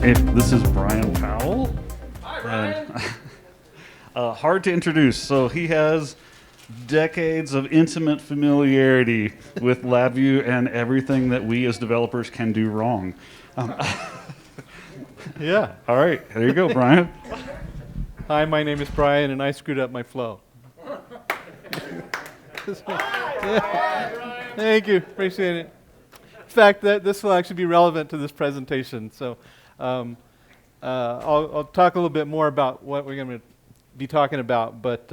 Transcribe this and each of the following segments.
Hey, this is Brian Powell. Hi, Brian. Hard to introduce. So he has decades of intimate familiarity with LabVIEW and everything that we as developers can do wrong. Yeah. All right, there you go, Brian. Hi, my name is Brian, and I screwed up my flow. Thank you. Appreciate it. In fact, this will actually be relevant to this presentation. So I'll talk a little bit more about what we're going to be talking about. But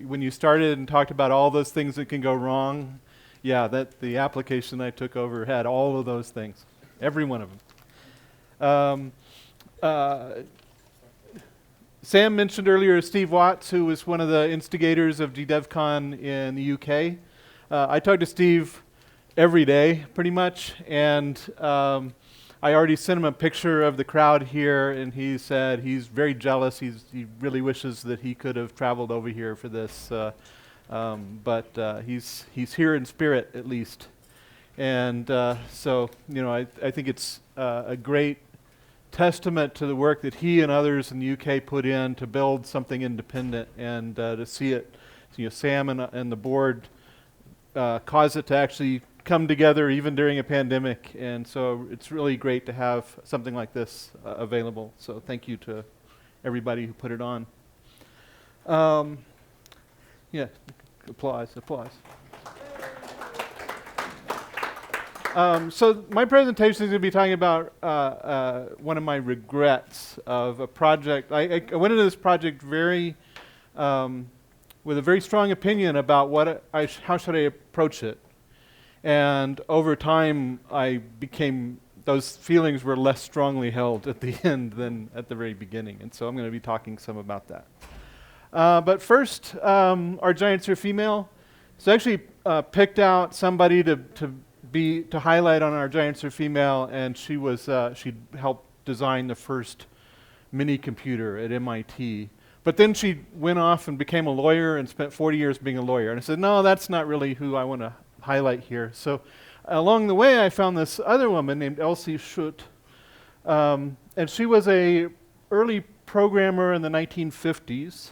when you started and talked about all those things that can go wrong, yeah, the application I took over had all of those things, every one of them. Sam mentioned earlier Steve Watts, who was one of the instigators of GDevCon in the UK. I talk to Steve every day, pretty much, and I already sent him a picture of the crowd here, and he said he's very jealous. He really wishes that he could have traveled over here for this, but he's here in spirit, at least. And so, you know, I think it's a great testament to the work that he and others in the UK put in to build something independent, and to see it, you know, Sam and the board cause it to actually come together even during a pandemic. And so it's really great to have something like this available. So thank you to everybody who put it on. Yeah, applause. So my presentation is going to be talking about one of my regrets of a project. I went into this project with a very strong opinion about how should I approach it. And over time, those feelings were less strongly held at the end than at the very beginning. And so I'm going to be talking some about that. But first, our giants are female. So I actually picked out somebody to highlight on our giants are female, and she helped design the first mini computer at MIT. But then she went off and became a lawyer and spent 40 years being a lawyer. And I said, no, that's not really who I want to highlight here. So along the way, I found this other woman named Elsie Schutt, and she was a early programmer in the 1950s.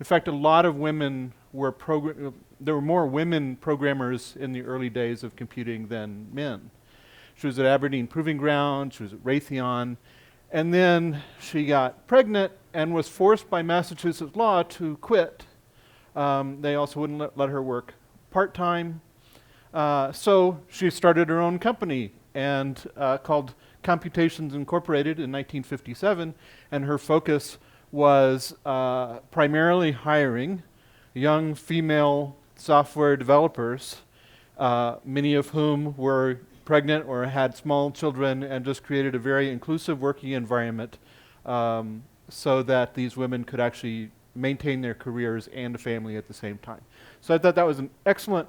In fact, a lot of women were there were more women programmers in the early days of computing than men. She was at Aberdeen Proving Ground, she was at Raytheon, and then she got pregnant and was forced by Massachusetts law to quit. They also wouldn't let her work part-time. So she started her own company and called Computations Incorporated in 1957, and her focus was primarily hiring young female software developers, many of whom were pregnant or had small children, and just created a very inclusive working environment so that these women could actually maintain their careers and a family at the same time. So I thought that was an excellent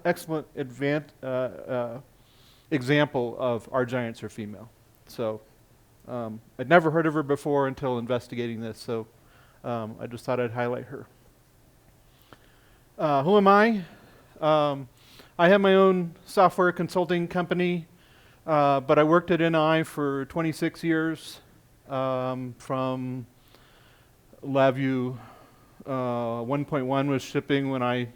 example of our giants are female. So I'd never heard of her before until investigating this, so I just thought I'd highlight her. Who am I? I have my own software consulting company, but I worked at NI for 26 years, from LabVIEW 1.1 was shipping when I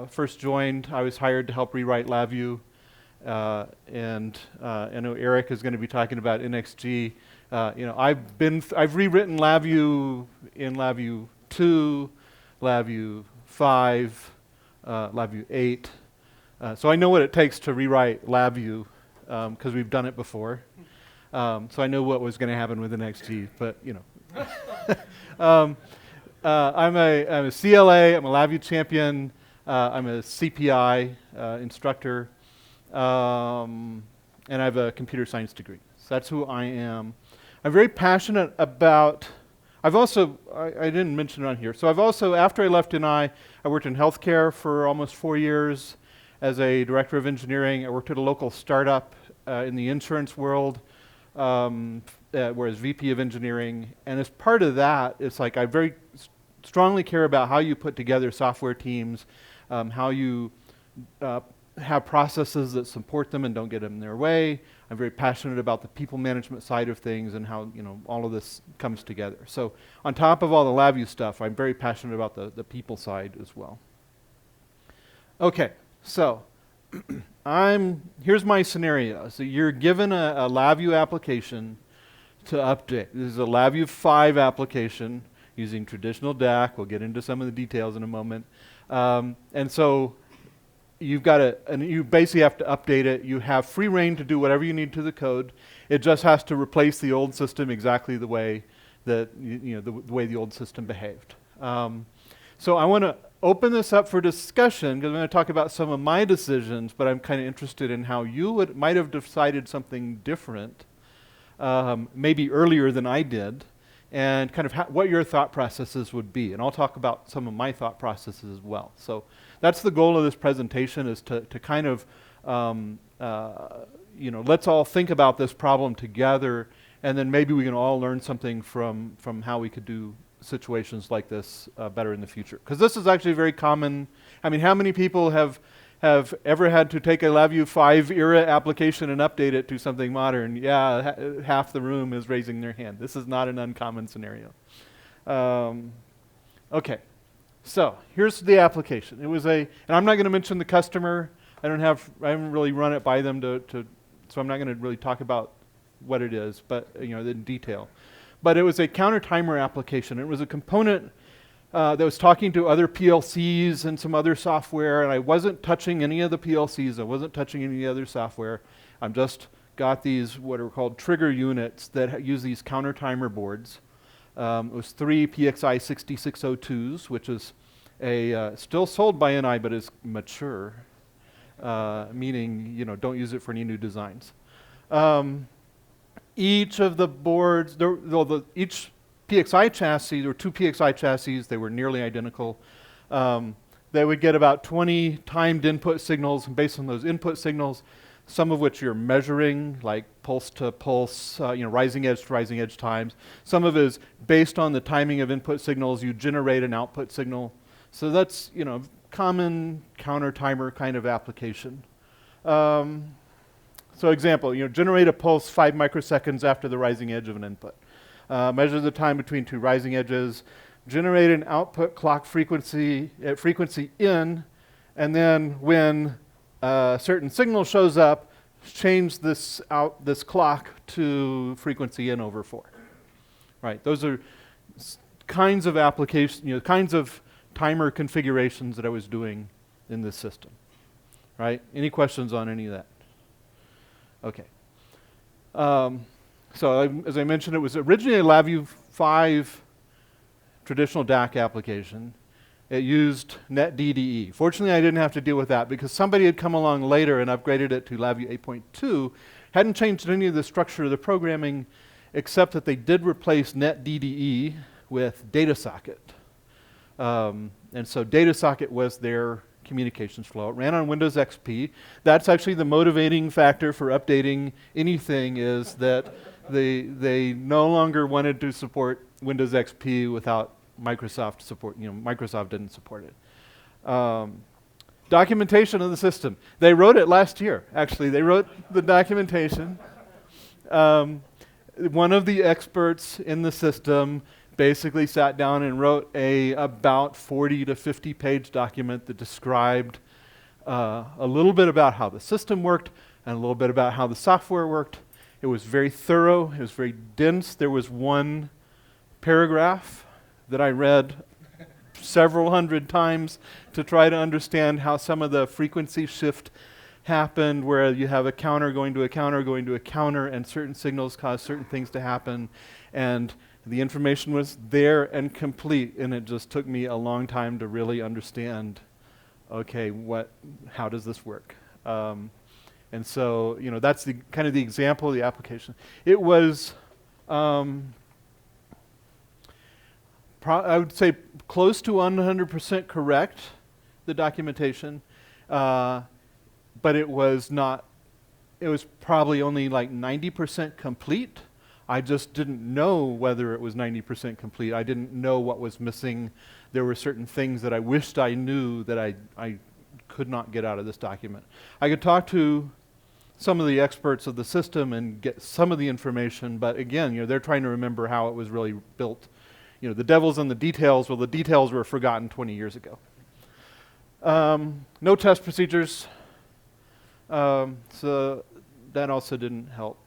first joined. I was hired to help rewrite LabVIEW, and I know Eric is going to be talking about NXG. You know, I've rewritten LabVIEW in LabVIEW 2, LabVIEW 5, LabVIEW 8. So I know what it takes to rewrite LabVIEW because we've done it before. So I know what was going to happen with NXG, but you know. I'm a CLA, I'm a LabVIEW champion, I'm a CPI instructor, and I have a computer science degree. So that's who I am. I'm very passionate about, I didn't mention it on here, so I've also, after I left NI, I worked in healthcare for almost 4 years as a director of engineering. I worked at a local startup in the insurance world, whereas VP of engineering, and as part of that, it's like I very strongly care about how you put together software teams, how you have processes that support them and don't get in their way. I'm very passionate about the people management side of things and how all of this comes together. So on top of all the LabVIEW stuff, I'm very passionate about the people side as well. Okay, so here's my scenario. So you're given a LabVIEW application to update. This is a LabVIEW 5 application using traditional DAC. We'll get into some of the details in a moment. And so you've got and you basically have to update it. You have free reign to do whatever you need to the code. It just has to replace the old system exactly the way that the way the old system behaved. So I want to open this up for discussion because I'm going to talk about some of my decisions, but I'm kind of interested in how you might have decided something different, maybe earlier than I did, and kind of what your thought processes would be. And I'll talk about some of my thought processes as well. So that's the goal of this presentation, is to kind of, let's all think about this problem together, and then maybe we can all learn something from how we could do situations like this better in the future. Because this is actually very common. I mean, how many people have ever had to take a LabVIEW 5 era application and update it to something modern? Yeah, half the room is raising their hand. This is not an uncommon scenario. Okay, so here's the application. It was and I'm not going to mention the customer. I haven't really run it by them so I'm not going to really talk about what it is, but in detail. But it was a counter timer application. It was a component that was talking to other PLCs and some other software, and I wasn't touching any of the PLCs. I wasn't touching any other software. I'm just got these what are called trigger units that use these counter timer boards. It was 3 PXI 6602s, which is still sold by NI, but is mature, meaning don't use it for any new designs. Each of the boards, each PXI chassis, there were 2 PXI chassis, they were nearly identical. They would get about 20 timed input signals, and based on those input signals, some of which you're measuring, like pulse to pulse, rising edge to rising edge times. Some of it is based on the timing of input signals, you generate an output signal. So that's, common counter timer kind of application. So example, generate a pulse 5 microseconds after the rising edge of an input. Measure the time between 2 rising edges. Generate an output clock frequency at frequency in, and then when a certain signal shows up, change this clock to frequency in over 4. Right. Those are kinds of applications, kinds of timer configurations that I was doing in this system. Right. Any questions on any of that? Okay. So as I mentioned, it was originally a LabVIEW 5 traditional DAC application. It used NetDDE. Fortunately, I didn't have to deal with that because somebody had come along later and upgraded it to LabVIEW 8.2, hadn't changed any of the structure of the programming except that they did replace NetDDE with DataSocket. And so DataSocket was their communications flow. It ran on Windows XP. That's actually the motivating factor for updating anything, is that they no longer wanted to support Windows XP without Microsoft support. Microsoft didn't support it. Documentation of the system. They wrote it last year, actually. They wrote the documentation. One of the experts in the system basically sat down and wrote about 40 to 50 page document that described a little bit about how the system worked and a little bit about how the software worked. It was very thorough. It was very dense. There was one paragraph that I read several hundred times to try to understand how some of the frequency shift happened, where you have a counter going to a counter going to a counter, and certain signals cause certain things to happen. And the information was there and complete, and it just took me a long time to really understand, okay, how does this work? And so, that's the kind of the example of the application. It was, I would say, close to 100% correct, the documentation, but it was not. It was probably only like 90% complete. I just didn't know whether it was 90% complete. I didn't know what was missing. There were certain things that I wished I knew that I could not get out of this document. I could talk to some of the experts of the system and get some of the information, but again, they're trying to remember how it was really built. The devil's in the details. Well, the details were forgotten 20 years ago. No test procedures. So that also didn't help.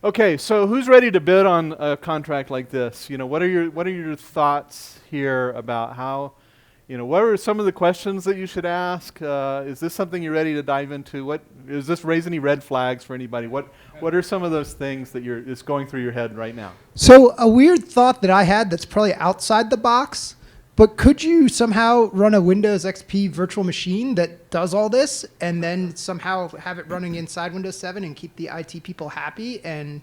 Okay, so who's ready to bid on a contract like this? What are your thoughts here about how, what are some of the questions that you should ask? Is this something you're ready to dive into? Does this raise any red flags for anybody? What are some of those things that is going through your head right now? So a weird thought that I had that's probably outside the box, but could you somehow run a Windows XP virtual machine that does all this and then somehow have it running inside Windows 7 and keep the IT people happy? And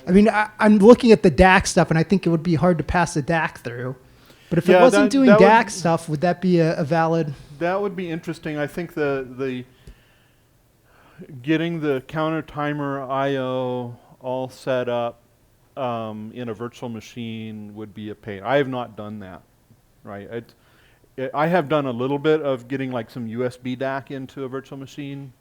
I mean, I'm looking at the DAC stuff and I think it would be hard to pass the DAC through. But if it wasn't doing DAC stuff, would that be a valid? That would be interesting. I think the getting the counter timer IO all set up in a virtual machine would be a pain. I have not done that. Right, I have done a little bit of getting like some USB DAC into a virtual machine.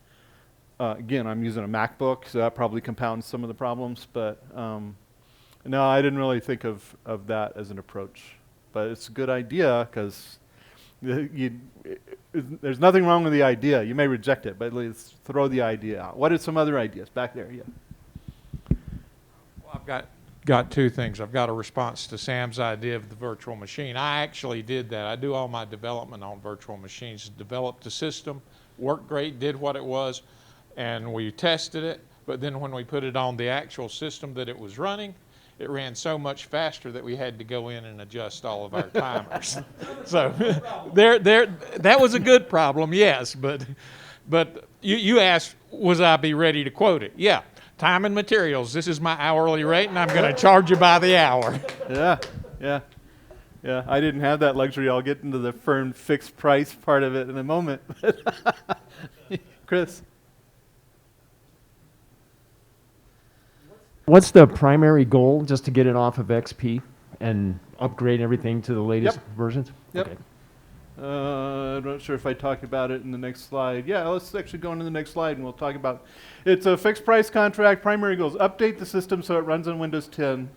Again, I'm using a MacBook, so that probably compounds some of the problems. But no, I didn't really think of that as an approach. But it's a good idea because there's nothing wrong with the idea. You may reject it, but at least throw the idea out. What are some other ideas back there? Yeah. Well, I've got two things. I've got a response to Sam's idea of the virtual machine. I actually did that. I do all my development on virtual machines. Developed the system, worked great, did what it was, and we tested it. But then when we put it on the actual system that it was running, it ran so much faster that we had to go in and adjust all of our timers. So that was a good problem, yes. But you asked, was I be ready to quote it? Yeah. Time and materials. This is my hourly rate, and I'm going to charge you by the hour. Yeah. I didn't have that luxury. I'll get into the firm fixed price part of it in a moment. Chris. What's the primary goal? Just to get it off of XP and upgrade everything to the latest versions? Yep. Okay. I'm not sure if I talk about it in the next slide. Yeah, let's actually go into the next slide and we'll talk about it's a fixed price contract. Primary goals: update the system so it runs on Windows 10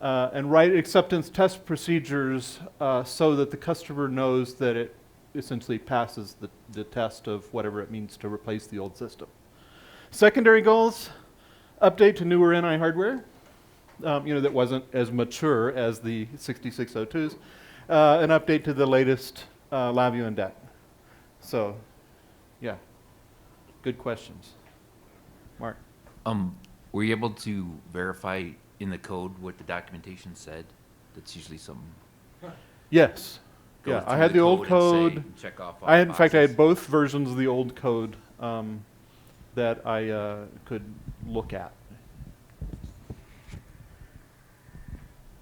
and write acceptance test procedures so that the customer knows that it essentially passes the test of whatever it means to replace the old system. Secondary goals: update to newer NI hardware, that wasn't as mature as the 6602s. An update to the latest LabVIEW and DEC. So, yeah, good questions. Mark? Were you able to verify in the code what the documentation said? That's usually something. Yes. Go Yeah, I through had the old and code. say, check off all I the had, in fact, I had boxes. both versions of the old code that I could look at.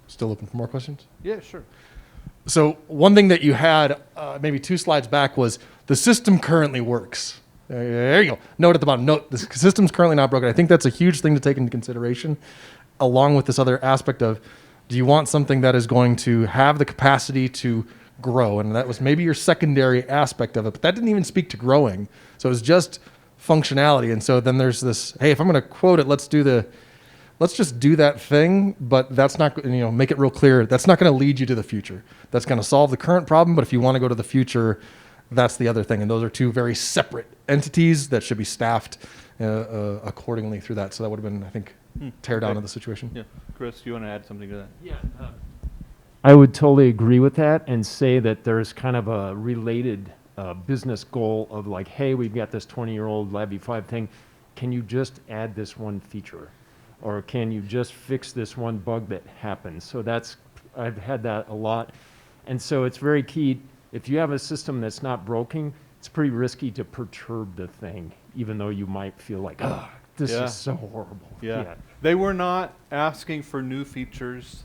Still open for more questions? Yeah, sure. So one thing that you had maybe 2 slides back was the system currently works. There you go. Note at the bottom. Note the system's currently not broken. I think that's a huge thing to take into consideration, along with this other aspect of, do you want something that is going to have the capacity to grow? And that was maybe your secondary aspect of it, but that didn't even speak to growing. So it was just functionality. And so then there's this, hey, if I'm going to quote it, let's just do that thing, but that's not, make it real clear. That's not going to lead you to the future. That's going to solve the current problem, but if you want to go to the future, that's the other thing. And those are 2 very separate entities that should be staffed accordingly through that. So that would have been, I think, tear down of the situation. Yeah. Chris, you want to add something to that? Yeah. I would totally agree with that and say that there's kind of a related business goal of like, hey, we've got this 20-year-old LabVIEW 5 thing. Can you just add this one feature? Or can you just fix this one bug that happens? So I've had that a lot. And so it's very key. If you have a system that's not broken, it's pretty risky to perturb the thing, even though you might feel like, oh, this Yeah. is so horrible. Yeah. They were not asking for new features,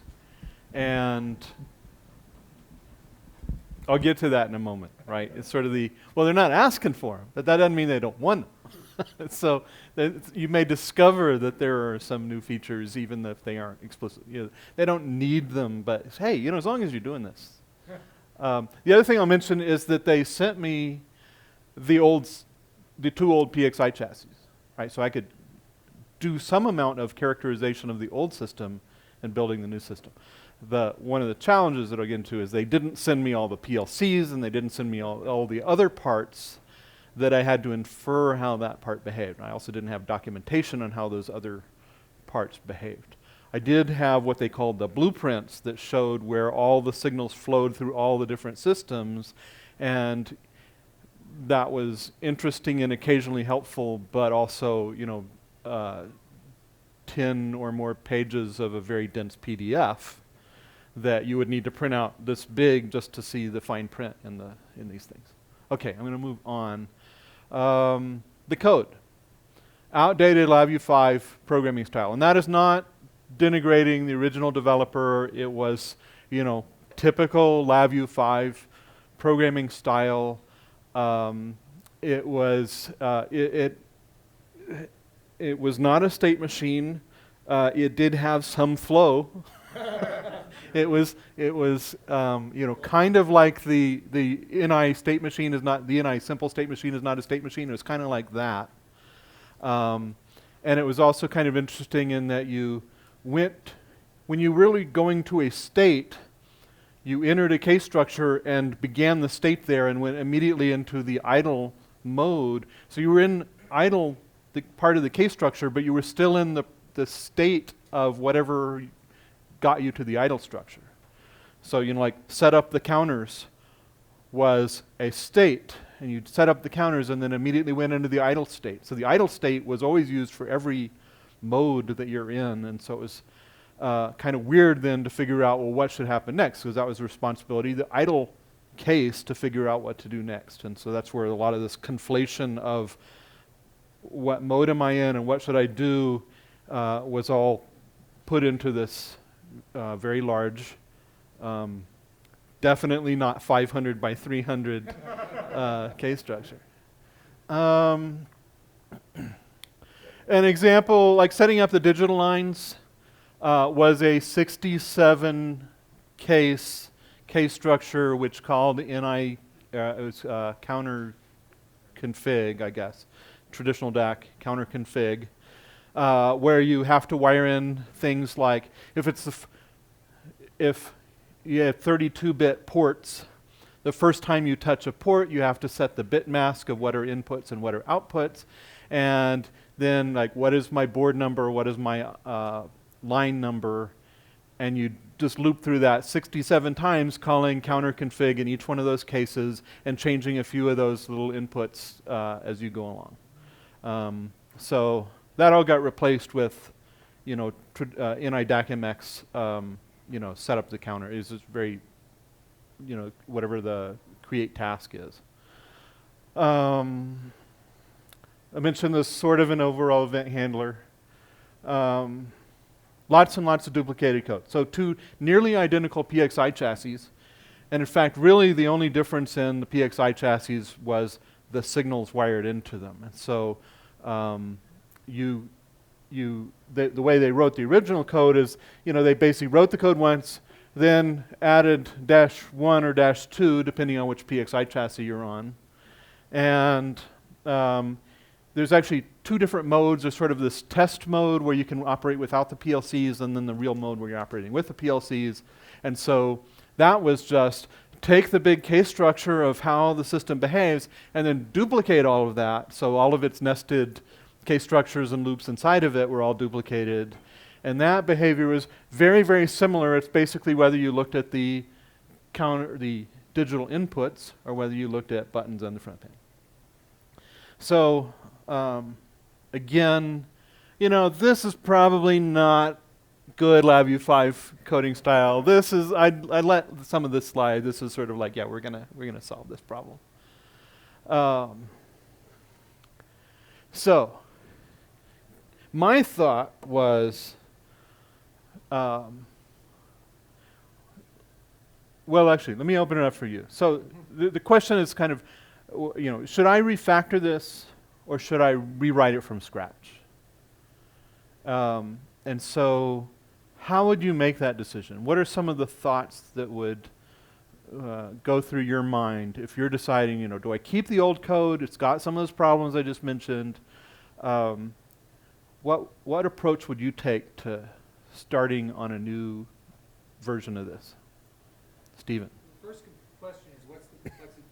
and I'll get to that in a moment, right? It's sort of they're not asking for them, but that doesn't mean they don't want them. So you may discover that there are some new features, even if they aren't explicit. They don't need them, but hey, as long as you're doing this. The other thing I'll mention is that they sent me the two old PXI chassis, right? So I could do some amount of characterization of the old system and building the new system. One of the challenges that I'll get into is they didn't send me all the PLCs and they didn't send me all the other parts that I had to infer how that part behaved. I also didn't have documentation on how those other parts behaved. I did have what they called the blueprints that showed where all the signals flowed through all the different systems, and that was interesting and occasionally helpful, but also, 10 or more pages of a very dense PDF that you would need to print out this big just to see the fine print in these things. Okay, I'm going to move on. The code. Outdated LabVIEW 5 programming style. And that is not denigrating the original developer. It was, typical LabVIEW 5 programming style. It was not a state machine. It did have some flow. It was kind of like the NI state machine is not, the NI simple state machine is not a state machine. It was kind of like that. And it was also kind of interesting in that when you really going to a state, you entered a case structure and began the state there and went immediately into the idle mode. So you were in idle, the part of the case structure, but you were still in the state of whatever got you to the idle structure. So, like set up the counters was a state, and you'd set up the counters and then immediately went into the idle state. So the idle state was always used for every mode that you're in, and so it was kind of weird then to figure out, well, what should happen next, because that was the responsibility, the idle case, to figure out what to do next. And so that's where a lot of this conflation of what mode am I in and what should I do was all put into this very large, definitely not 500 by 300 case structure. An example, like setting up the digital lines, was a 67 case structure which called NI, it was counter config, I guess, traditional DAC counter config, where you have to wire in things like, if you have 32-bit ports, the first time you touch a port, you have to set the bit mask of what are inputs and what are outputs, and then like, what is my board number, what is my line number, and you just loop through that 67 times, calling counter config in each one of those cases and changing a few of those little inputs as you go along. So that all got replaced with, NI DAC MX, set up the counter. It's just very, whatever the create task is. I mentioned this sort of an overall event handler. Lots and lots of duplicated code. So two nearly identical PXI chassis. And in fact, really the only difference in the PXI chassis was the signals wired into them. And so the way they wrote the original code is, they basically wrote the code once, then added -1 or -2, depending on which PXI chassis you're on. And there's actually two different modes. There's sort of this test mode where you can operate without the PLCs, and then the real mode where you're operating with the PLCs. And so that was just take the big case structure of how the system behaves and then duplicate all of that. So all of its nested case structures and loops inside of it were all duplicated. And that behavior was very, very similar. It's basically whether you looked at the digital inputs or whether you looked at buttons on the front panel. So again, this is probably not good LabVIEW 5 coding style. This is, I let some of this slide. This is sort of like, yeah, we're gonna solve this problem. So my thought was, well, actually, let me open it up for you. So the question is kind of, should I refactor this or should I rewrite it from scratch? And so how would you make that decision? What are some of the thoughts that would go through your mind if you're deciding, do I keep the old code? It's got some of those problems I just mentioned. What approach would you take to starting on a new version of this? Stephen. The first question is, what's the complexity?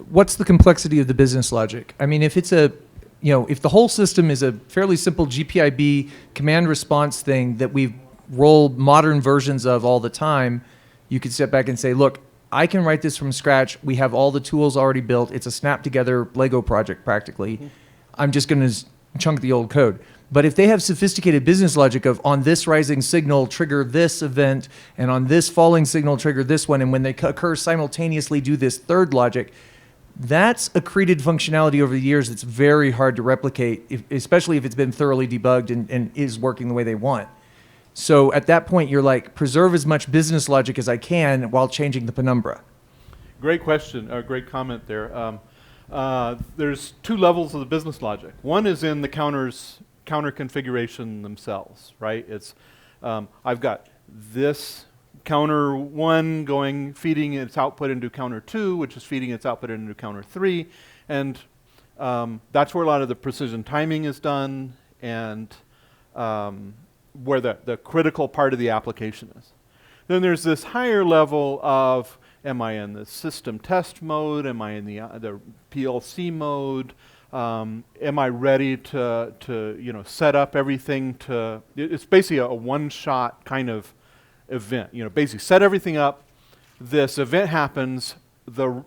What's the complexity of the business logic? I mean, if it's if the whole system is a fairly simple GPIB command response thing that we roll modern versions of all the time, you could step back and say, look, I can write this from scratch. We have all the tools already built. It's a snap together Lego project practically. Mm-hmm. I'm just going to chunk the old code. But if they have sophisticated business logic of on this rising signal, trigger this event, and on this falling signal, trigger this one, and when they occur simultaneously, do this third logic, that's accreted functionality over the years that's very hard to replicate, especially if it's been thoroughly debugged and is working the way they want. So at that point, you're like, preserve as much business logic as I can while changing the penumbra. Great question, great comment there. There's two levels of the business logic. One is in the counter configuration themselves, right? It's I've got this counter 1 feeding its output into counter 2, which is feeding its output into counter 3, and that's where a lot of the precision timing is done, and where the critical part of the application is. Then there's this higher level of, am I in the system test mode? Am I in the PLC mode? Am I ready to set up everything to? It's basically a one-shot kind of event. Basically set everything up. This event happens.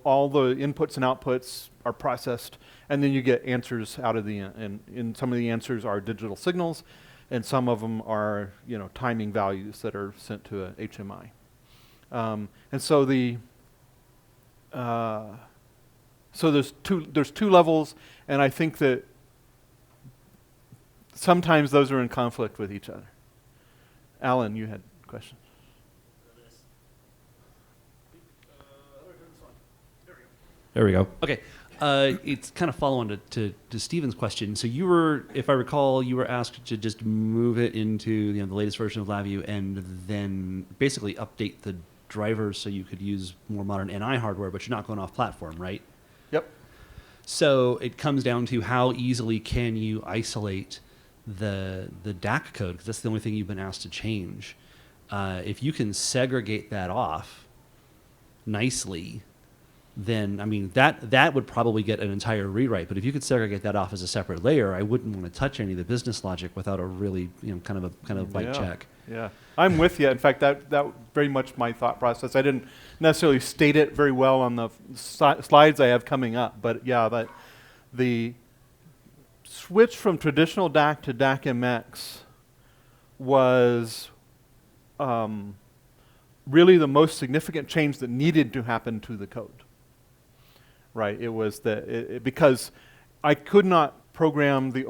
All the inputs and outputs are processed, and then you get answers out of the end. And some of the answers are digital signals, and some of them are timing values that are sent to a HMI. And so there's two levels, and I think that sometimes those are in conflict with each other. Alan, you had a question. There we go. Okay. It's kind of follow-on to Stephen's question. So you were, if I recall, you were asked to just move it into the latest version of LabVIEW and then basically update the drivers so you could use more modern NI hardware, but you're not going off platform, right? Yep. So it comes down to how easily can you isolate the DAC code, because that's the only thing you've been asked to change. If you can segregate that off nicely, then that would probably get an entire rewrite. But if you could segregate that off as a separate layer, I wouldn't want to touch any of the business logic without a really kind of light check. Yeah, I'm with you. In fact, that very much my thought process. I didn't necessarily state it very well on the slides I have coming up, but yeah, that the switch from traditional DAC to DAC MX was really the most significant change that needed to happen to the code. Right, it was because I could not program the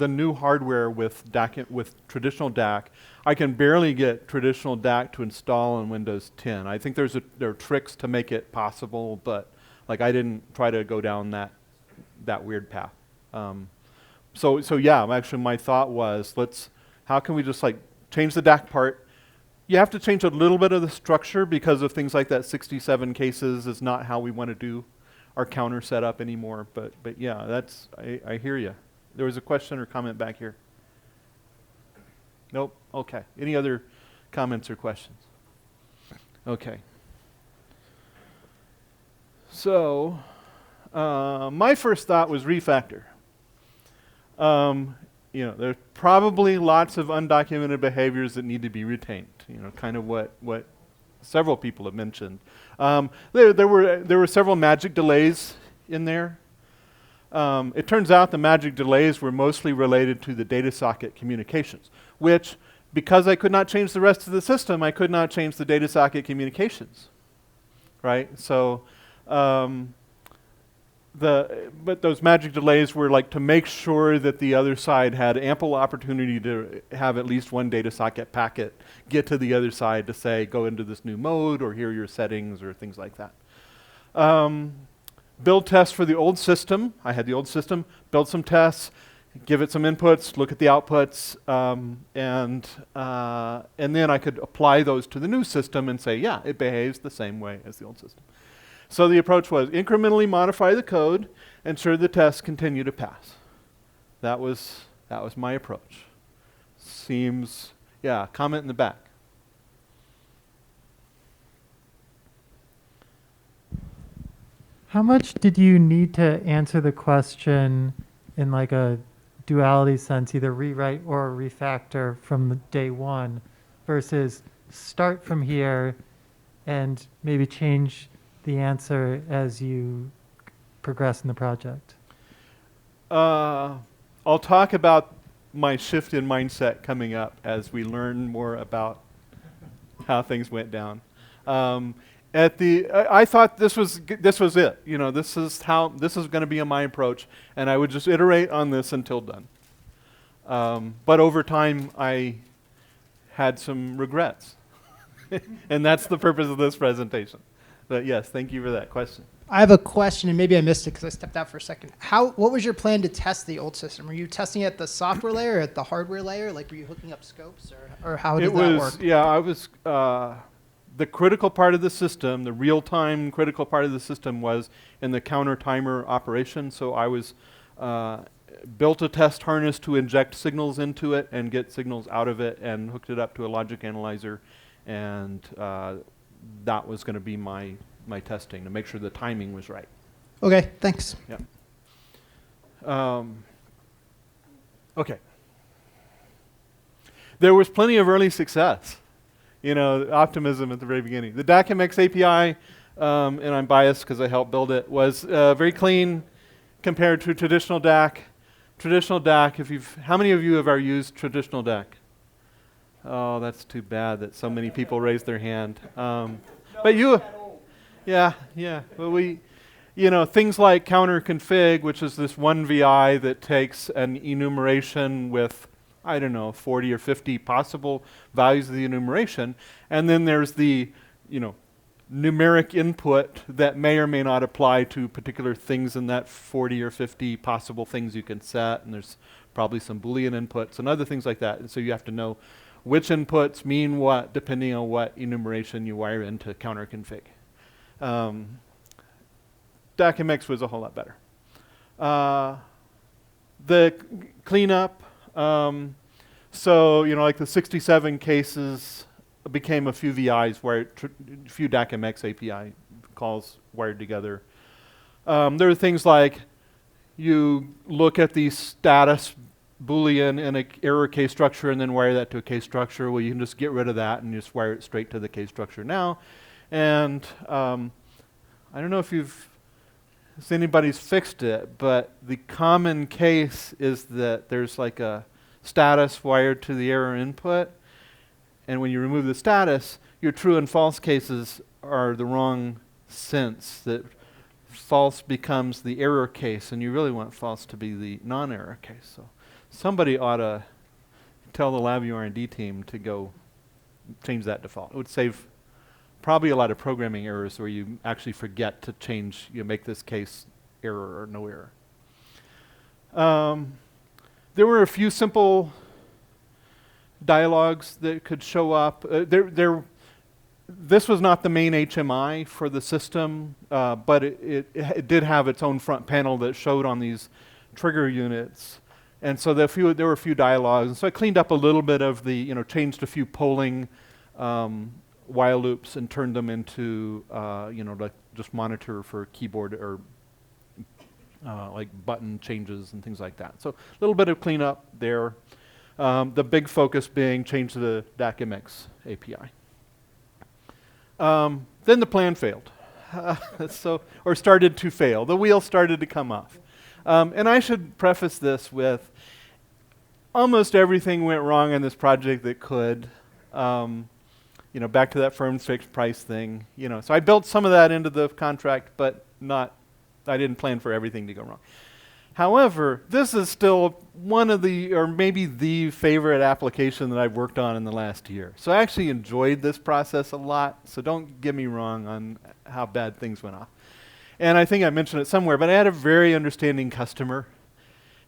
new hardware with traditional DAC. I can barely get traditional DAC to install on Windows 10. I think there are tricks to make it possible, but I didn't try to go down that weird path. So yeah, actually my thought was, how can we just change the DAC part? You have to change a little bit of the structure because of things like that 67 cases is not how we want to do our counter setup anymore. But yeah, I hear you. There was a question or comment back here. Nope. Okay. Any other comments or questions? Okay. So my first thought was Refactor. There's probably lots of undocumented behaviors that need to be retained. Kind of what several people have mentioned. There were several magic delays in there. It turns out the magic delays were mostly related to the data socket communications, which, because I could not change the rest of the system, I could not change the data socket communications. Right? So. But those magic delays were to make sure that the other side had ample opportunity to have at least one data socket packet get to the other side to say, go into this new mode, or here are your settings, or things like that. Build tests for the old system. I had the old system, build some tests. give it some inputs, look at the outputs, and then I could apply those to the new system and say, yeah, it behaves the same way as the old system. So the approach was incrementally modify the code, ensure the tests continue to pass. That was my approach. Seems, yeah, comment in the back. How much did you need to answer the question in like a duality sense, either rewrite or refactor from the day one versus start from here and maybe change the answer as you progress in the project? I'll talk about my shift in mindset coming up as we learn more about how things went down. I thought this was it. You know, this is going to be my approach, and I would just iterate on this until done. But over time, I had some regrets, and that's the purpose of this presentation. But yes, thank you for that question. I have a question, and maybe I missed it because I stepped out for a second. What was your plan to test the old system? Were you testing it at the software layer or at the hardware layer? Like, were you hooking up scopes, or how did that work? Yeah, I was. The critical part of the system, the real-time critical part of the system, was in the counter timer operation. So I was built a test harness to inject signals into it and get signals out of it, and hooked it up to a logic analyzer, and that was going to be my testing to make sure the timing was right. Okay, thanks. Yeah. Okay. There was plenty of early success. You know, optimism at the very beginning. The DACMX API, and I'm biased because I helped build it, was very clean compared to traditional DAC. Traditional DAC, how many of you have ever used traditional DAC? Oh, that's too bad that so many people raised their hand. But you, yeah. Well, things like counter config, which is this one VI that takes an enumeration with, I don't know, 40 or 50 possible values of the enumeration. And then there's the, numeric input that may or may not apply to particular things in that 40 or 50 possible things you can set. And there's probably some Boolean inputs and other things like that. And so you have to know which inputs mean what depending on what enumeration you wire into counter config. DACMX was a whole lot better. The cleanup, so, like the 67 cases became a few VIs, a few DACMX API calls wired together. There are things like you look at the status Boolean in an error case structure and then wire that to a case structure. Well, you can just get rid of that and just wire it straight to the case structure now. And I don't know if anybody's fixed it, but the common case is that there's like a status wired to the error input, and when you remove the status, your true and false cases are the wrong sense, that false becomes the error case, and you really want false to be the non-error case. So somebody ought to tell the LabVIEW R&D team to go change that default. It would save probably a lot of programming errors where you actually forget to change, make this case error or no error. There were a few simple dialogues that could show up. This was not the main HMI for the system, but it did have its own front panel that showed on these trigger units. And so there were a few dialogues. And so I cleaned up a little bit of the, changed a few polling while loops and turned them into, like just monitor for keyboard or like button changes and things like that. So a little bit of cleanup there. The big focus being change to the DACMX API. Then the plan failed, or started to fail. The wheel started to come off. And I should preface this with almost everything went wrong in this project that could. Back to that firm fixed price thing. So I built some of that into the contract, but I didn't plan for everything to go wrong. However, this is still one of or maybe the favorite application that I've worked on in the last year. So I actually enjoyed this process a lot, so don't get me wrong on how bad things went off. And I think I mentioned it somewhere, but I had a very understanding customer.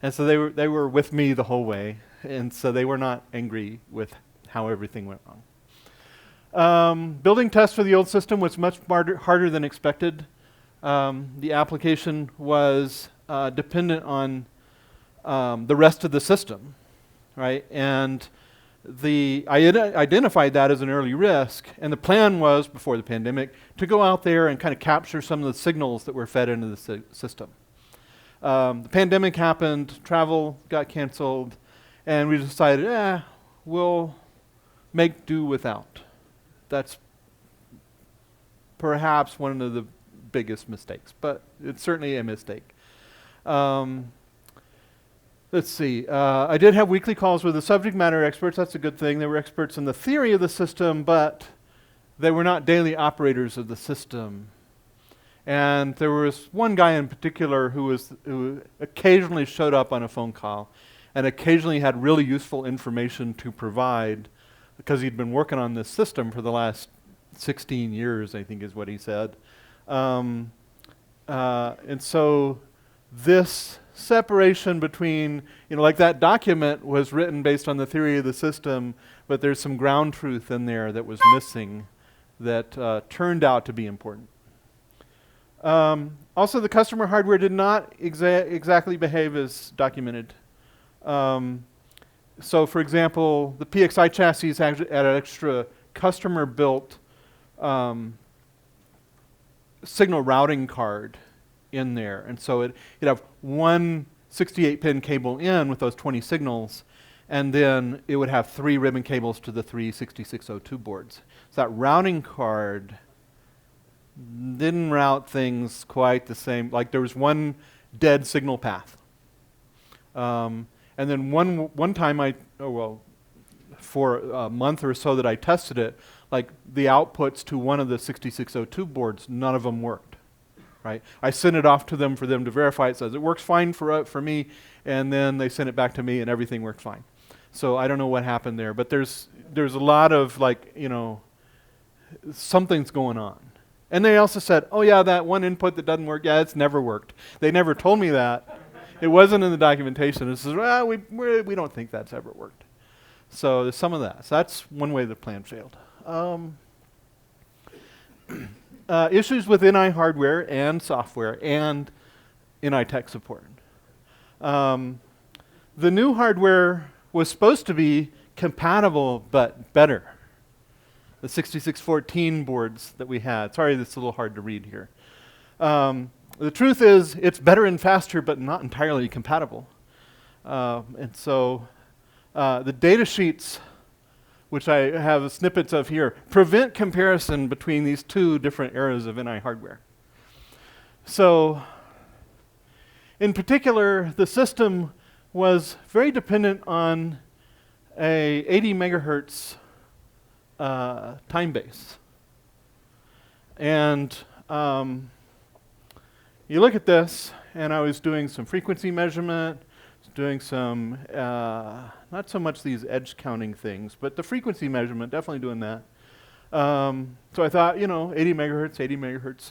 And so they were with me the whole way, and so they were not angry with how everything went wrong. Building tests for the old system was much harder than expected. The application was dependent on the rest of the system, right? And I identified that as an early risk, and the plan was, before the pandemic, to go out there and kind of capture some of the signals that were fed into the system. The pandemic happened, travel got canceled, and we decided, we'll make do without. That's perhaps one of the biggest mistakes, but it's certainly a mistake. Let's see. I did have weekly calls with the subject matter experts. That's a good thing. They were experts in the theory of the system, but they were not daily operators of the system. And there was one guy in particular who occasionally showed up on a phone call and occasionally had really useful information to provide because he'd been working on this system for the last 16 years, I think is what he said. And so this separation between, like that document was written based on the theory of the system, but there's some ground truth in there that was missing that turned out to be important. Also, the customer hardware did not exactly behave as documented. So, for example, the PXI chassis had an extra customer-built signal routing card in there. And so it'd have one 68-pin cable in with those 20 signals, and then it would have 3 ribbon cables to the 3 6602 boards. So that routing card didn't route things quite the same. Like there was one dead signal path. And then one time for a month or so that I tested it, like the outputs to one of the 6602 boards, none of them worked. Right? I sent it off to them for them to verify. It says it works fine for me, and then they sent it back to me, and everything worked fine. So I don't know what happened there, but there's a lot of something's going on. And they also said, oh yeah, that one input that doesn't work, it's never worked. They never told me that. It wasn't in the documentation. It says, well, we don't think that's ever worked. So there's some of that. So that's one way the plan failed. Issues with NI hardware and software and NI tech support. The new hardware was supposed to be compatible but better. The 6614 boards that we had. Sorry, that's a little hard to read here. The truth is, it's better and faster, but not entirely compatible. And so the data sheets, which I have snippets of here, prevent comparison between these two different eras of NI hardware. So, in particular, the system was very dependent on a 80 megahertz time base. And you look at this, and I was doing some frequency measurement, doing some, not so much these edge counting things, but the frequency measurement, definitely doing that. So I thought, 80 megahertz.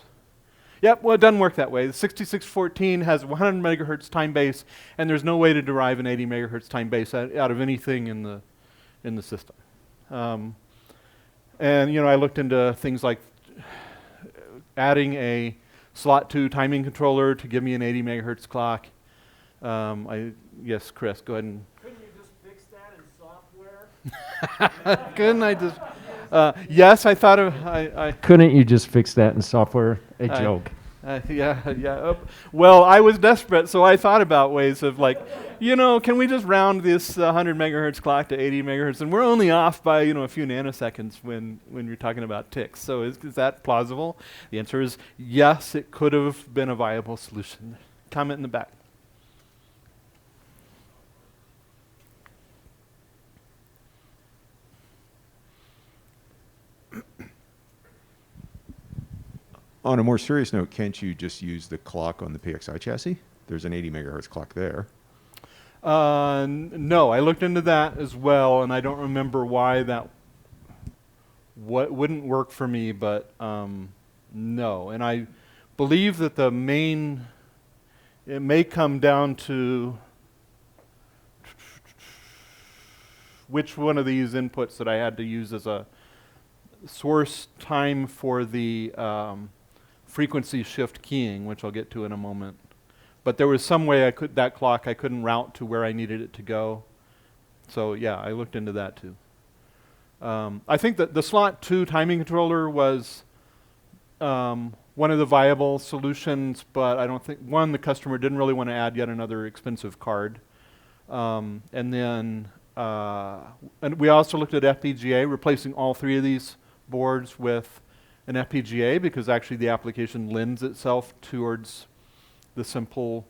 Yep, well, it doesn't work that way. The 6614 has 100 megahertz time base, and there's no way to derive an 80 megahertz time base out of anything in the system. And I looked into things like adding a slot 2 timing controller to give me an 80 megahertz clock. Yes, Chris, go ahead and. Couldn't you just fix that in software? Couldn't I just? Yes, I thought of. Couldn't you just fix that in software? A joke. Yeah. Well, I was desperate, so I thought about ways of can we just round this 100 megahertz clock to 80 megahertz? And we're only off by a few nanoseconds when you're talking about ticks. So is that plausible? The answer is yes. It could have been a viable solution. Comment in the back. On a more serious note, can't you just use the clock on the PXI chassis? There's an 80 megahertz clock there. No, I looked into that as well, and I don't remember why that wouldn't work for me, but no. And I believe that it may come down to which one of these inputs that I had to use as a source time for the frequency shift keying, which I'll get to in a moment. But there was some way that clock I couldn't route to where I needed it to go. So yeah, I looked into that too. I think that the slot 2 timing controller was one of the viable solutions, but I don't think, one, the customer didn't really want to add yet another expensive card. And then and we also looked at FPGA, replacing all 3 of these boards with an FPGA, because actually the application lends itself towards the simple,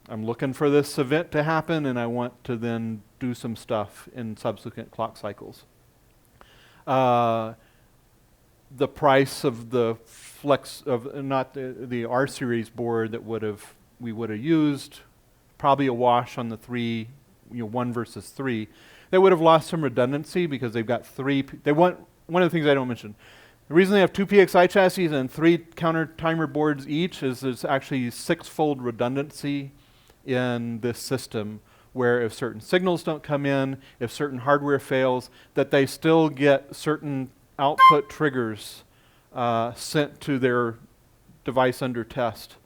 I'm looking for this event to happen and I want to then do some stuff in subsequent clock cycles. The price of the flex of not the R series board that we would have used, probably a wash on the 3, 1 versus 3. They would have lost some redundancy because they've got 3. One of the things I don't mention, the reason they have 2 PXI chassis and 3 counter timer boards each is there's actually 6-fold redundancy in this system, where if certain signals don't come in, if certain hardware fails, that they still get certain output triggers sent to their device under test.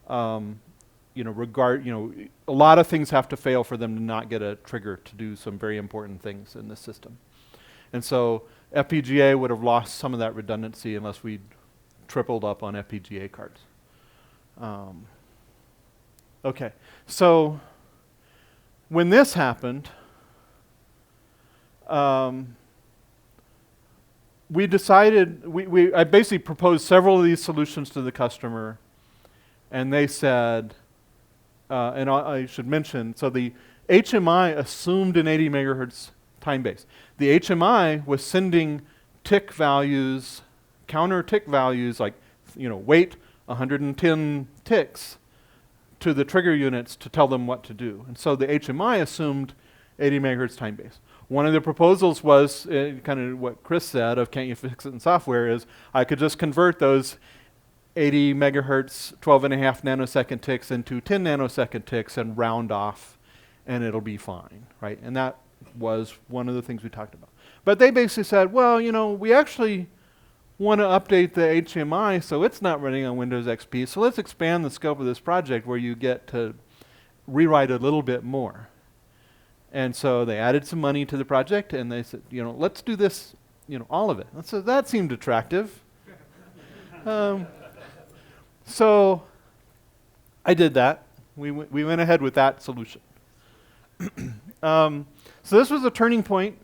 A lot of things have to fail for them to not get a trigger to do some very important things in this system. And so FPGA would have lost some of that redundancy unless we'd tripled up on FPGA cards. Okay, so when this happened, we decided, I basically proposed several of these solutions to the customer, and they said, and I should mention, so the HMI assumed an 80 megahertz time base. The HMI was sending tick values, counter tick values, like, wait 110 ticks to the trigger units to tell them what to do. And so the HMI assumed 80 megahertz time base. One of the proposals was kind of what Chris said of can't you fix it in software, is I could just convert those 80 megahertz 12.5 nanosecond ticks into 10 nanosecond ticks and round off and it'll be fine, right? And that was one of the things we talked about. But they basically said, well, we actually want to update the HMI so it's not running on Windows XP, so let's expand the scope of this project where you get to rewrite a little bit more. And so they added some money to the project and they said, let's do this, all of it. And so that seemed attractive. So I did that. We went ahead with that solution. So this was a turning point.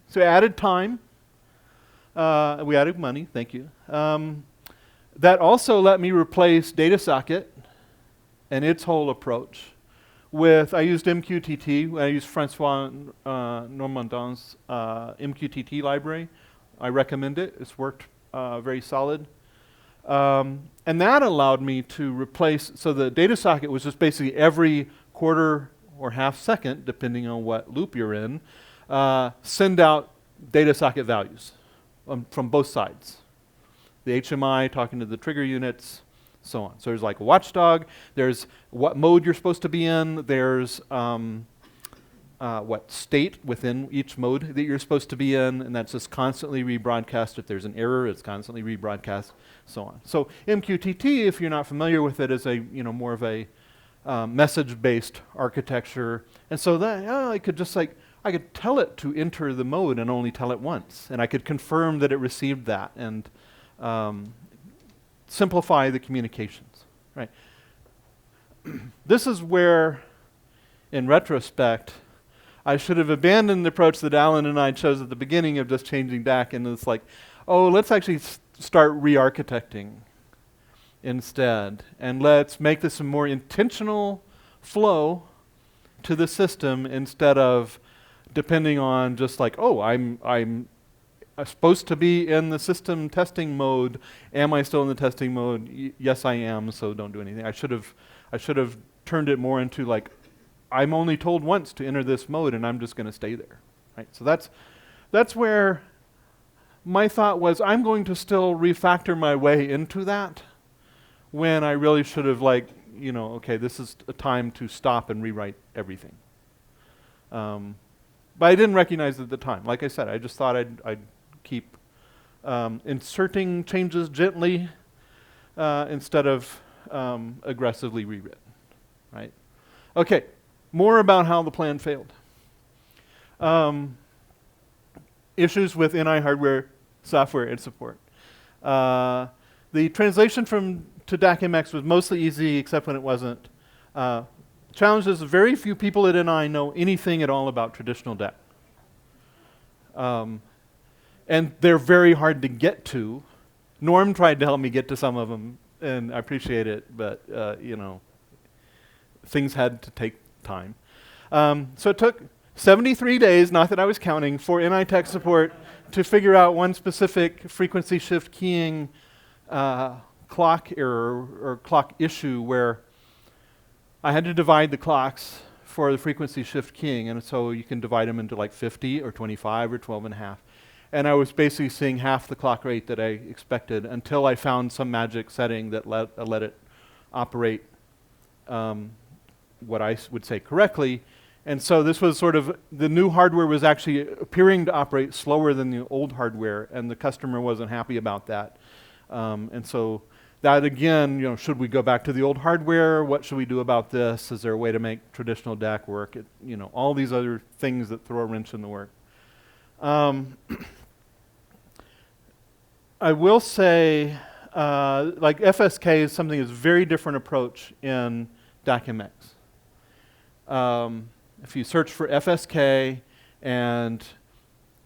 So we added time. We added money, thank you. That also let me replace DataSocket and its whole approach with, I used MQTT. I used Francois Normandin's MQTT library. I recommend it. It's worked very solid. And that allowed me to replace, so the DataSocket was just basically every quarter or half second, depending on what loop you're in, send out DataSocket values from both sides. The HMI talking to the trigger units, so on. So there's like a watchdog, there's what mode you're supposed to be in, there's what state within each mode that you're supposed to be in, and that's just constantly rebroadcast. If there's an error, it's constantly rebroadcast, so on. So MQTT, if you're not familiar with it, is a more of a message-based architecture, and so that I could just I could tell it to enter the mode and only tell it once, and I could confirm that it received that and simplify the communications. Right. This is where, in retrospect, I should have abandoned the approach that Alan and I chose at the beginning of just changing DAC, and it's like, oh, let's actually start re-architecting instead, and let's make this a more intentional flow to the system instead of depending on just like, oh, I'm supposed to be in the system testing mode. Am I still in the testing mode? Yes, I am. So don't do anything. I should have turned it more into like, I'm only told once to enter this mode, and I'm just going to stay there. Right. So that's where my thought was. I'm going to still refactor my way into that, when I really should have okay, this is a time to stop and rewrite everything. But I didn't recognize it at the time. Like I said, I just thought I'd keep inserting changes gently instead of aggressively rewritten, right? Okay, more about how the plan failed. Issues with NI hardware, software, and support. The translation to DAC-MX was mostly easy, except when it wasn't. Challenge is very few people at NI know anything at all about traditional DAC. And they're very hard to get to. Norm tried to help me get to some of them, and I appreciate it, but you know, things had to take time. So it took 73 days, not that I was counting, for NI tech support to figure out one specific frequency shift keying clock error or clock issue where I had to divide the clocks for the frequency shift keying, and so you can divide them into like 50 or 25 or 12 and a half. And I was basically seeing half the clock rate that I expected until I found some magic setting that let it operate what I would say correctly. And so this was sort of, the new hardware was actually appearing to operate slower than the old hardware, and the customer wasn't happy about that. And so that again, you know, should we go back to the old hardware? What should we do about this? Is there a way to make traditional DAC work? You know, all these other things that throw a wrench in the work. I will say, like FSK is something that's a very different approach in DAC-MX. If you search for FSK and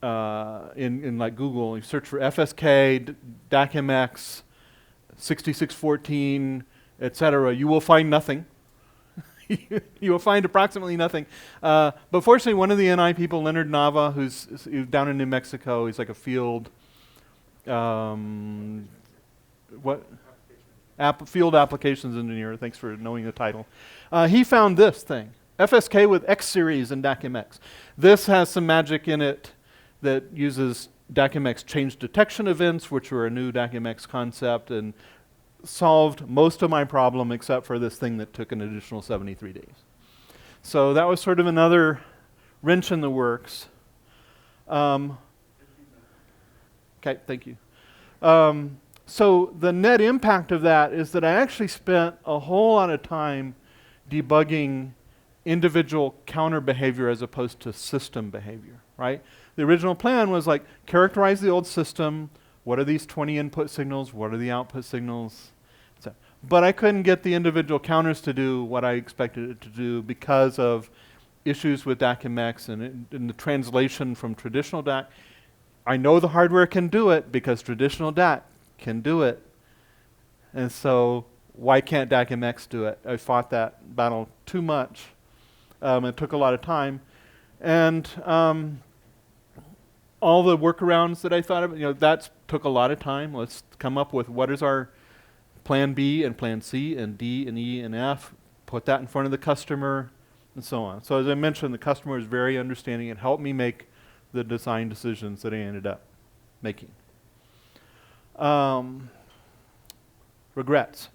in like Google, you search for FSK, DAC-MX, 6614, etc., you will find nothing. You will find approximately nothing. But fortunately, one of the NI people, Leonard Nava, who's down in New Mexico, he's like a field field applications engineer. Thanks for knowing the title. He found this thing, FSK with X series in DAC-MX. This has some magic in it that uses DAC-MX change detection events, which were a new DAC-MX concept, and solved most of my problem except for this thing that took an additional 73 days. So that was sort of another wrench in the works. Okay, thank you. So the net impact of that is that I actually spent a whole lot of time debugging individual counter behavior as opposed to system behavior, right? The original plan was like, characterize the old system, what are these 20 input signals, what are the output signals, etc. But I couldn't get the individual counters to do what I expected it to do because of issues with DAC-MX and in the translation from traditional DAC. I know the hardware can do it because traditional DAC can do it. And so why can't DAC-MX do it? I fought that battle too much. It took a lot of time. And all the workarounds that I thought of, you know, that took a lot of time. Let's come up with what is our plan B and plan C and D and E and F, put that in front of the customer, and so on. So as I mentioned, the customer is very understanding. It helped me make the design decisions that I ended up making. Regrets.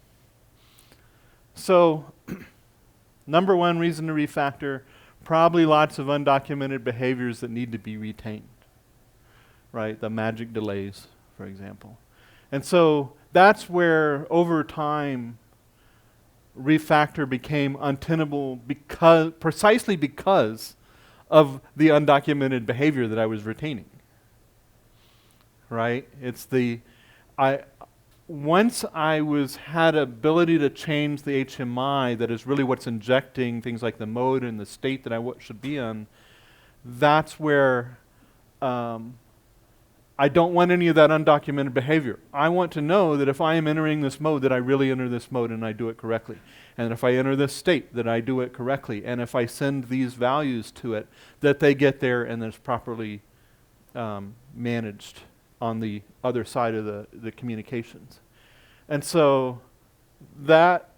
So number one reason to refactor, probably lots of undocumented behaviors that need to be retained, right? The magic delays, for example. And so that's where, over time, refactor became untenable precisely because of the undocumented behavior that I was retaining, right? Once I had ability to change the HMI, that is really what's injecting things like the mode and the state that I should be in, that's where I don't want any of that undocumented behavior. I want to know that if I am entering this mode, that I really enter this mode and I do it correctly. And if I enter this state, that I do it correctly. And if I send these values to it, that they get there and that it's properly managed on the other side of the communications. And so that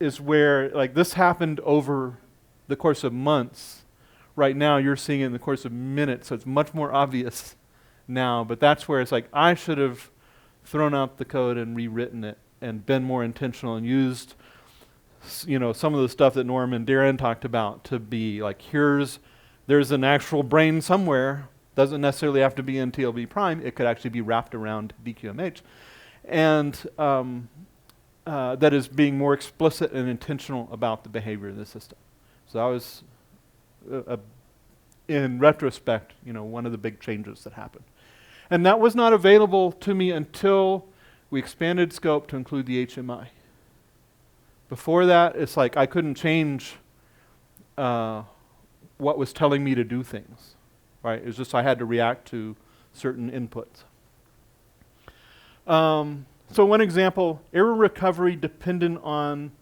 is where, like, this happened over the course of months. Right now you're seeing it in the course of minutes, so it's much more obvious now, but that's where it's like, I should have thrown out the code and rewritten it and been more intentional and used, you know, some of the stuff that Norm and Darren talked about to be like, here's there's an actual brain somewhere. Doesn't necessarily have to be in TLB prime. It could actually be wrapped around DQMH. And that is being more explicit and intentional about the behavior of the system. So that was, in retrospect, one of the big changes that happened. And that was not available to me until we expanded scope to include the HMI. Before that, it's like I couldn't change what was telling me to do things, right? It was just I had to react to certain inputs. So one example, error recovery dependent on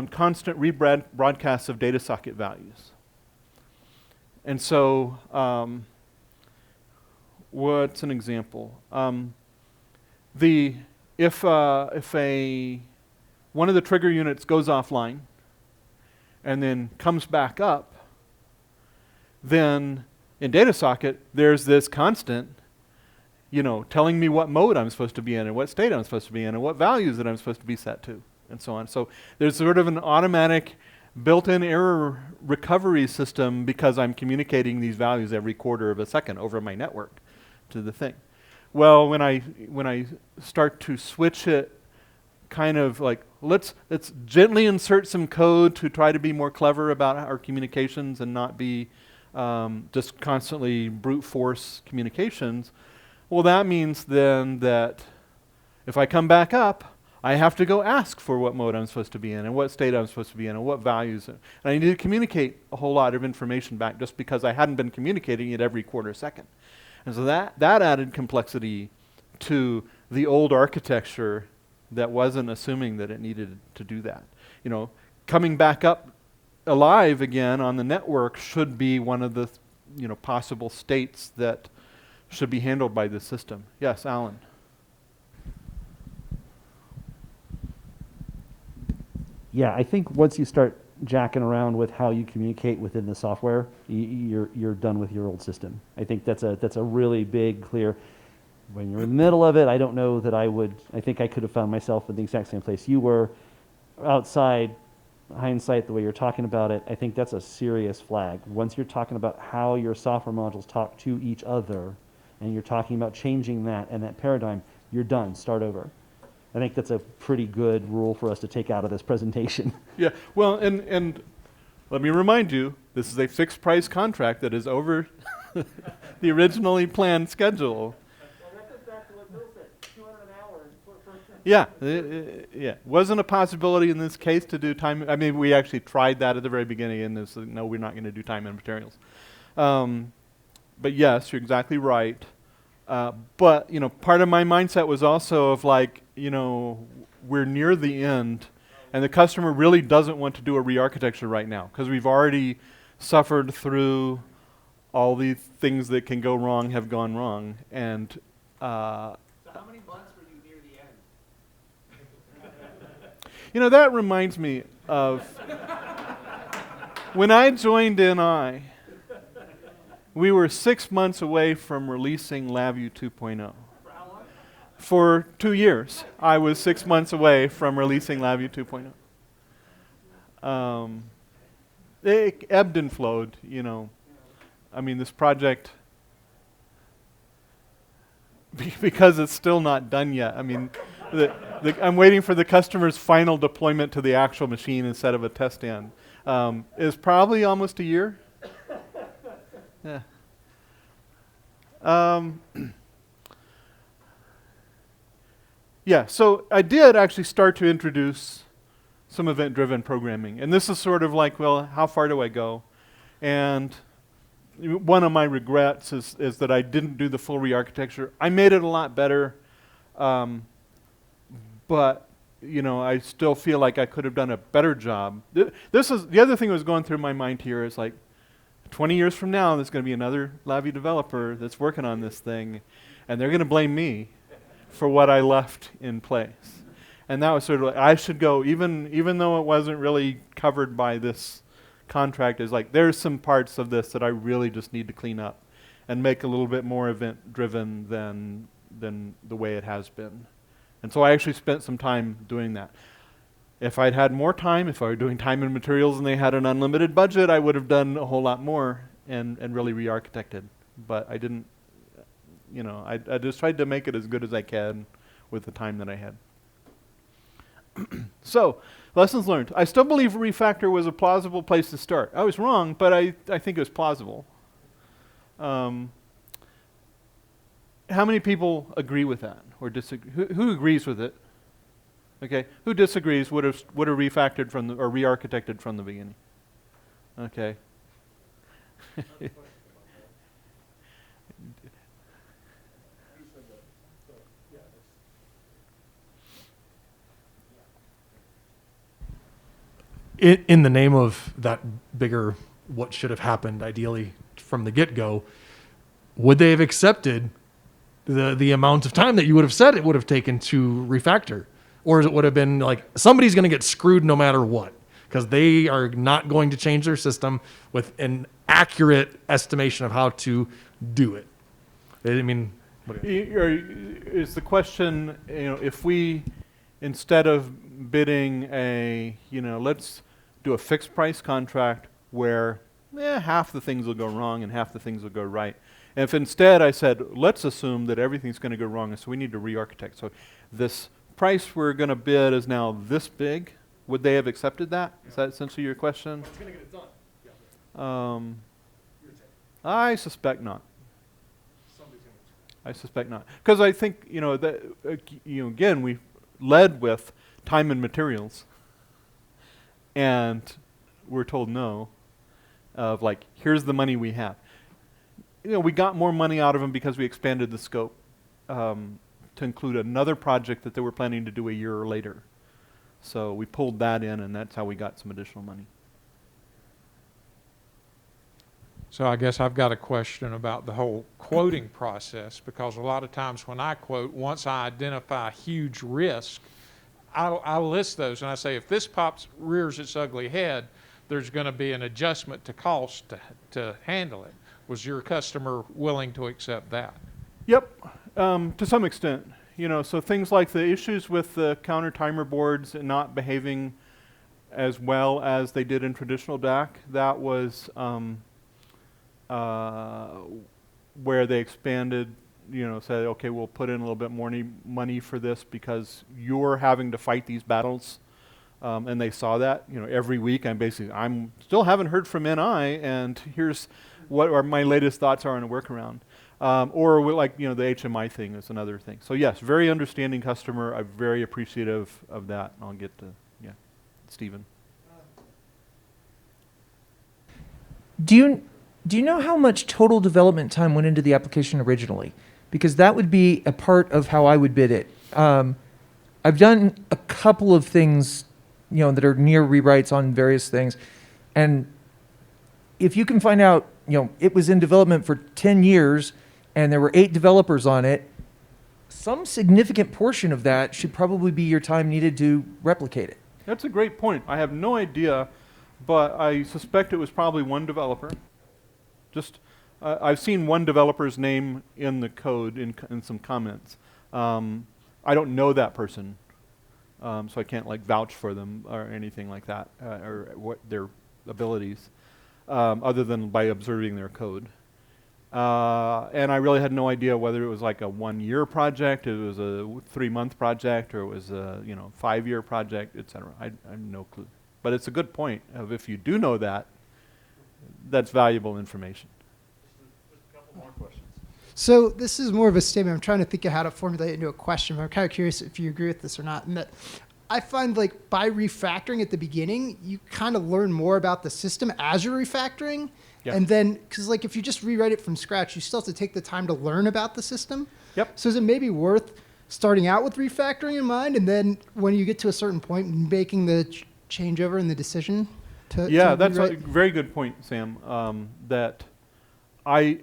constant rebroadcasts of data socket values. And so what's an example? If one of the trigger units goes offline and then comes back up, then in data socket there's this constant, telling me what mode I'm supposed to be in and what state I'm supposed to be in and what values that I'm supposed to be set to, and so on. So there's sort of an automatic built-in error recovery system because I'm communicating these values every quarter of a second over my network to the thing. Well, when I start to switch it, kind of like let's gently insert some code to try to be more clever about our communications and not be just constantly brute force communications. Well, that means then that if I come back up, I have to go ask for what mode I'm supposed to be in and what state I'm supposed to be in and what values. And I need to communicate a whole lot of information back just because I hadn't been communicating it every quarter second. And so that added complexity to the old architecture that wasn't assuming that it needed to do that. Coming back up alive again on the network should be one of the possible states that should be handled by the system. Yes, Alan. Yeah, I think once you start jacking around with how you communicate within the software, you're done with your old system. I think that's a really big, clear. When you're in the middle of it, I don't know that I think I could have found myself in the exact same place you were. Outside, hindsight, the way you're talking about it, I think that's a serious flag. Once you're talking about how your software modules talk to each other, and you're talking about changing that and that paradigm, you're done. Start over. I think that's a pretty good rule for us to take out of this presentation. Yeah, well, and let me remind you, this is a fixed price contract that is over the originally planned schedule. Yeah, yeah. Wasn't a possibility in this case to do time. I mean, we actually tried that at the very beginning, and this no, we're not going to do time and materials. But yes, you're exactly right. But part of my mindset was also of like, we're near the end, and the customer really doesn't want to do a re-architecture right now because we've already suffered through all the things that can go wrong have gone wrong, and. So how many months were you near the end? That reminds me of when I joined NI. We were 6 months away from releasing LabVIEW 2.0. For 2 years, I was 6 months away from releasing LabVIEW 2.0. It ebbed and flowed, I mean, this project, because it's still not done yet. I mean, I'm waiting for the customer's final deployment to the actual machine instead of a test end. Is probably almost a year. Yeah. Yeah, so I did actually start to introduce some event-driven programming. And this is sort of like, well, how far do I go? And one of my regrets is that I didn't do the full re-architecture. I made it a lot better, but I still feel like I could have done a better job. This is the other thing that was going through my mind here is like, 20 years from now, there's going to be another LabVIEW developer that's working on this thing, and they're going to blame me for what I left in place. And that was sort of like, I should go, even though it wasn't really covered by this contract, is like, there's some parts of this that I really just need to clean up and make a little bit more event-driven than the way it has been. And so I actually spent some time doing that. If I'd had more time, if I were doing time and materials and they had an unlimited budget, I would have done a whole lot more. and really re-architected. But I didn't, I just tried to make it as good as I can with the time that I had. So, lessons learned. I still believe Refactor was a plausible place to start. I was wrong, but I think it was plausible. How many people agree with that or disagree? Who agrees with it? Okay. Who disagrees? Would have refactored from or re-architected from the beginning? Okay. In the name of that bigger, what should have happened ideally from the get-go, would they have accepted the amount of time that you would have said it would have taken to refactor? Or it would have been like, somebody's going to get screwed no matter what, because they are not going to change their system with an accurate estimation of how to do it. I mean, is the question, if we, instead of bidding let's do a fixed price contract where half the things will go wrong and half the things will go right. And if instead I said, let's assume that everything's going to go wrong, and so we need to re-architect. So this price we're going to bid is now this big. Would they have accepted that? Yeah. Is that essentially your question? It's going to get it done. Yeah. I suspect not. I suspect not. Because I think, that, again, we led with time and materials. And we're told no, of like, here's the money we have. We got more money out of them because we expanded the scope to include another project that they were planning to do a year later. So we pulled that in, and that's how we got some additional money. So I guess I've got a question about the whole quoting process, because a lot of times when I quote, once I identify a huge risk, I'll list those and I say, if this rears its ugly head, there's going to be an adjustment to cost to handle it. Was your customer willing to accept that? Yep, to some extent. So things like the issues with the counter timer boards and not behaving as well as they did in traditional DAC, that was where they expanded, said, okay, we'll put in a little bit more money for this because you're having to fight these battles. And they saw that, every week I'm still haven't heard from NI, and here's what my latest thoughts are on a workaround. Or the HMI thing is another thing. So yes, very understanding customer. I'm very appreciative of that. I'll get to, Stephen. Do you know how much total development time went into the application originally? Because that would be a part of how I would bid it. I've done a couple of things, that are near rewrites on various things. And if you can find out, it was in development for 10 years and there were 8 developers on it, some significant portion of that should probably be your time needed to replicate it. That's a great point. I have no idea, but I suspect it was probably one developer. I've seen one developer's name in the code in some comments. I don't know that person, so I can't vouch for them or anything like that, or what their abilities, other than by observing their code. And I really had no idea whether it was like a 1-year project, it was a 3-month project, or it was a 5-year project, etc. I have no clue. But it's a good point of if you do know that, that's valuable information. Just a couple more questions. So this is more of a statement. I'm trying to think of how to formulate it into a question, but I'm kind of curious if you agree with this or not. And that I find by refactoring at the beginning, you kind of learn more about the system as you're refactoring. Yeah. And then, because if you just rewrite it from scratch, you still have to take the time to learn about the system. Yep. So is it maybe worth starting out with refactoring in mind, and then when you get to a certain point, making the changeover and the decision to that's rewrite? a very good point, Sam. That I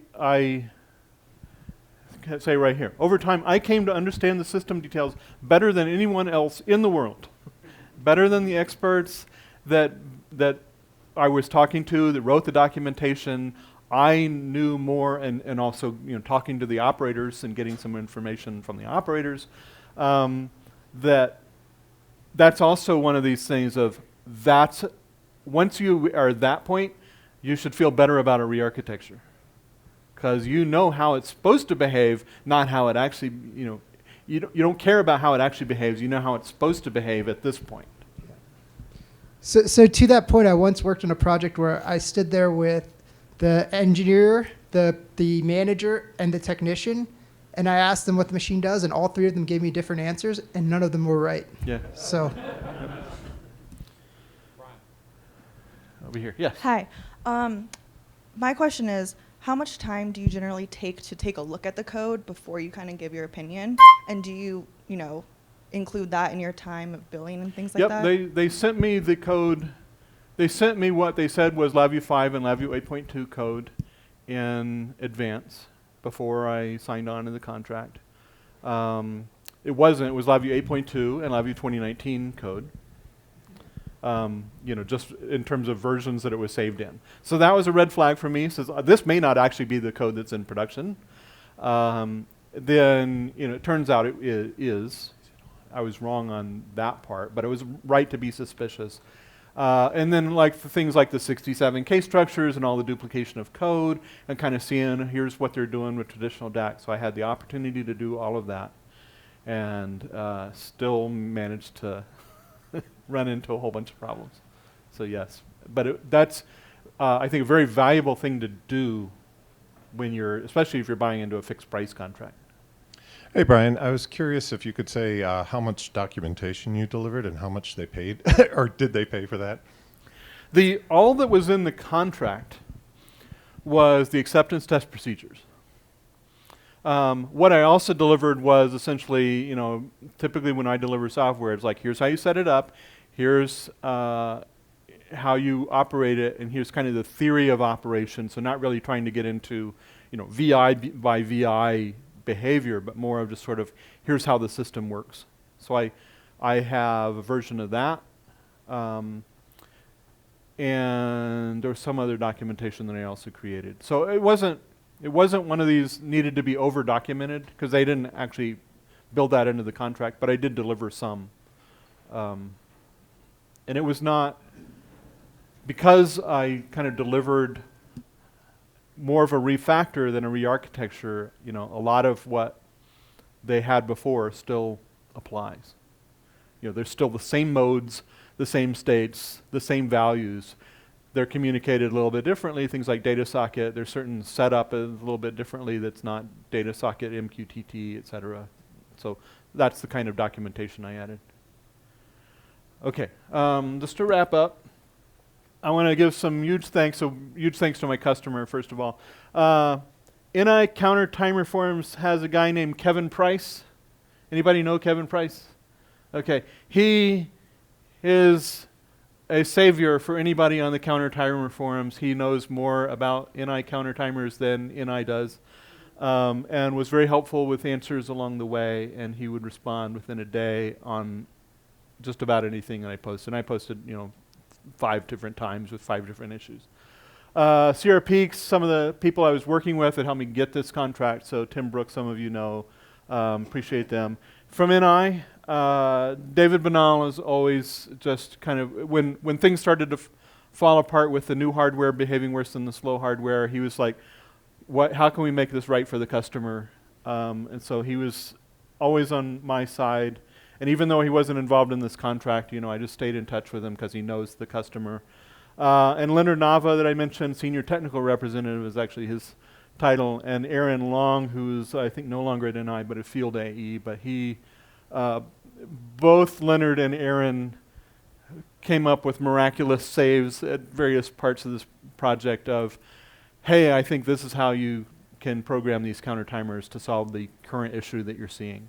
can say right here. Over time, I came to understand the system details better than anyone else in the world, better than the experts that I was talking to, that wrote the documentation. I knew more, and also talking to the operators and getting some information from the operators. That's also one of these things of once you are at that point, you should feel better about a re-architecture. Because you know how it's supposed to behave, not how it actually, you don't care about how it actually behaves. You know how it's supposed to behave at this point. So to that point, I once worked on a project where I stood there with the engineer, the manager, and the technician, and I asked them what the machine does, and all three of them gave me different answers, and none of them were right. Yeah. So. Over here, yes. Hi. My question is, how much time do you generally take to take a look at the code before you kind of give your opinion? And do you, include that in your time of billing and things like that? Yep, they sent me the code. They sent me what they said was LabVIEW 5 and LabVIEW 8.2 code in advance before I signed on to the contract. It wasn't. It was LabVIEW 8.2 and LabVIEW 2019 code. Just in terms of versions that it was saved in. So that was a red flag for me. Says this may not actually be the code that's in production. Then it turns out it is. I was wrong on that part, but it was right to be suspicious. And then like things like the 67K structures and all the duplication of code and kind of seeing here's what they're doing with traditional DAC. So I had the opportunity to do all of that and still managed to run into a whole bunch of problems. So yes, but that's I think a very valuable thing to do when especially if you're buying into a fixed price contract. Hey Brian, I was curious if you could say how much documentation you delivered and how much they paid, or did they pay for that? All that was in the contract was the acceptance test procedures. What I also delivered was essentially, typically when I deliver software, it's like, here's how you set it up, here's how you operate it, and here's kind of the theory of operation. So not really trying to get into, VI by VI behavior, but more of just sort of, here's how the system works. So I have a version of that. And there was some other documentation that I also created. So it wasn't one of these needed to be over documented because they didn't actually build that into the contract, but I did deliver some. And it was not, because I kind of delivered more of a refactor than a re-architecture, a lot of what they had before still applies. There's still the same modes, the same states, the same values. They're communicated a little bit differently. Things like data socket, there's certain setup a little bit differently that's not data socket, MQTT, et cetera. So that's the kind of documentation I added. Okay, just to wrap up, I want to give some huge thanks. So huge thanks to my customer, first of all. NI Counter Time Reforms has a guy named Kevin Price. Anybody know Kevin Price? Okay, he is a savior for anybody on the counter timer forums. He knows more about NI counter timers than NI does, and was very helpful with answers along the way, and he would respond within a day on just about anything that I posted. And I posted, 5 different times with 5 different issues. Sierra Peaks, some of the people I was working with that helped me get this contract, so Tim Brooks, some of you know, appreciate them. From NI, David Banal is always just kind of, when things started to fall apart with the new hardware behaving worse than the slow hardware, he was like, how can we make this right for the customer? And so he was always on my side. And even though he wasn't involved in this contract, I just stayed in touch with him because he knows the customer. And Leonard Nava that I mentioned, Senior Technical Representative is actually his title. And Aaron Long, who's I think no longer at NI, but a field AE. But he, both Leonard and Aaron came up with miraculous saves at various parts of this project of, hey, I think this is how you can program these counter timers to solve the current issue that you're seeing.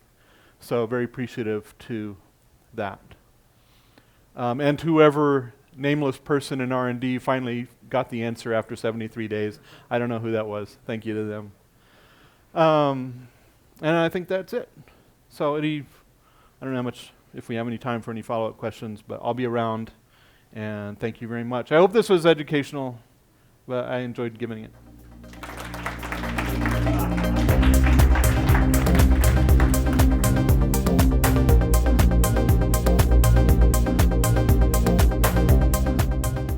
So very appreciative to that. And whoever nameless person in R&D finally got the answer after 73 days. I don't know who that was. Thank you to them. And I think that's it. So I don't know how much, if we have any time for any follow-up questions, but I'll be around. And thank you very much. I hope this was educational, but I enjoyed giving it.